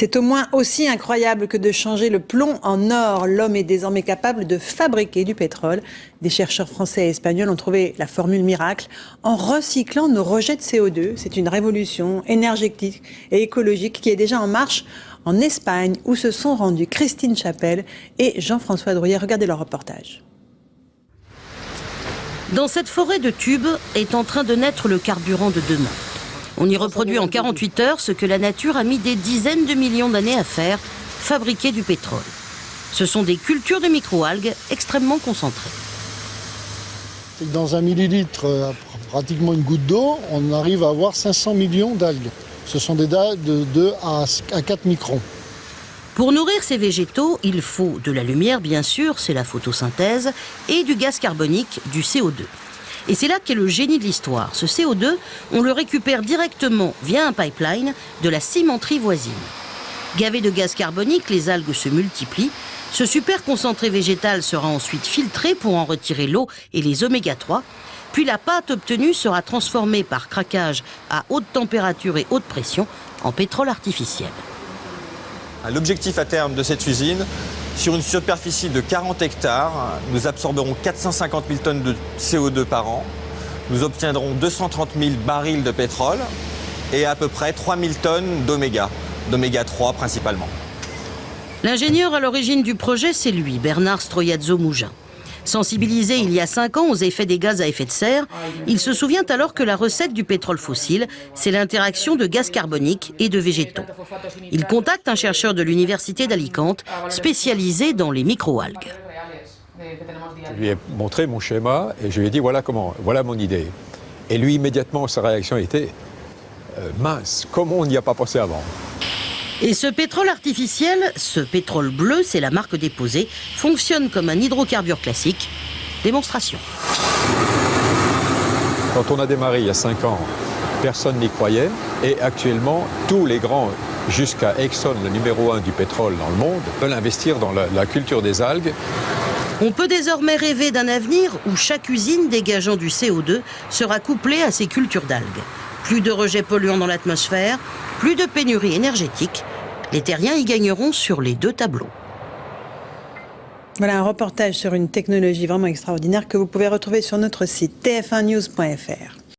C'est au moins aussi incroyable que de changer le plomb en or. L'homme est désormais capable de fabriquer du pétrole. Des chercheurs français et espagnols ont trouvé la formule miracle en recyclant nos rejets de CO2. C'est une révolution énergétique et écologique qui est déjà en marche en Espagne, où se sont rendus Christine Chapelle et Jean-François Drouillet. Regardez leur reportage. Dans cette forêt de tubes est en train de naître le carburant de demain. On y reproduit en 48 heures ce que la nature a mis des dizaines de millions d'années à faire, fabriquer du pétrole. Ce sont des cultures de microalgues extrêmement concentrées. Dans un millilitre, pratiquement une goutte d'eau, on arrive à avoir 500 millions d'algues. Ce sont des algues de 2 à 4 microns. Pour nourrir ces végétaux, il faut de la lumière, bien sûr, c'est la photosynthèse, et du gaz carbonique, du CO2. Et c'est là qu'est le génie de l'histoire. Ce CO2, on le récupère directement via un pipeline de la cimenterie voisine. Gavé de gaz carbonique, les algues se multiplient. Ce super concentré végétal sera ensuite filtré pour en retirer l'eau et les oméga 3. Puis la pâte obtenue sera transformée par craquage à haute température et haute pression en pétrole artificiel. L'objectif à terme de cette usine, sur une superficie de 40 hectares, nous absorberons 450 000 tonnes de CO2 par an. Nous obtiendrons 230 000 barils de pétrole et à peu près 3 000 tonnes d'oméga 3 principalement. L'ingénieur à l'origine du projet, c'est lui, Bernard Stroiazzo-Mougin. Sensibilisé il y a 5 ans aux effets des gaz à effet de serre, il se souvient alors que la recette du pétrole fossile, c'est l'interaction de gaz carbonique et de végétaux. Il contacte un chercheur de l'université d'Alicante, spécialisé dans les microalgues. Je lui ai montré mon schéma et je lui ai dit voilà mon idée. Et lui immédiatement sa réaction était mince, comment on n'y a pas pensé avant? Et ce pétrole artificiel, ce pétrole bleu, c'est la marque déposée, fonctionne comme un hydrocarbure classique. Démonstration. Quand on a démarré il y a 5 ans, personne n'y croyait. Et actuellement, tous les grands, jusqu'à Exxon, le numéro 1 du pétrole dans le monde, veulent investir dans la culture des algues. On peut désormais rêver d'un avenir où chaque usine dégageant du CO2 sera couplée à ces cultures d'algues. Plus de rejets polluants dans l'atmosphère, plus de pénurie énergétique. Les terriens y gagneront sur les 2 tableaux. Voilà un reportage sur une technologie vraiment extraordinaire que vous pouvez retrouver sur notre site tf1news.fr.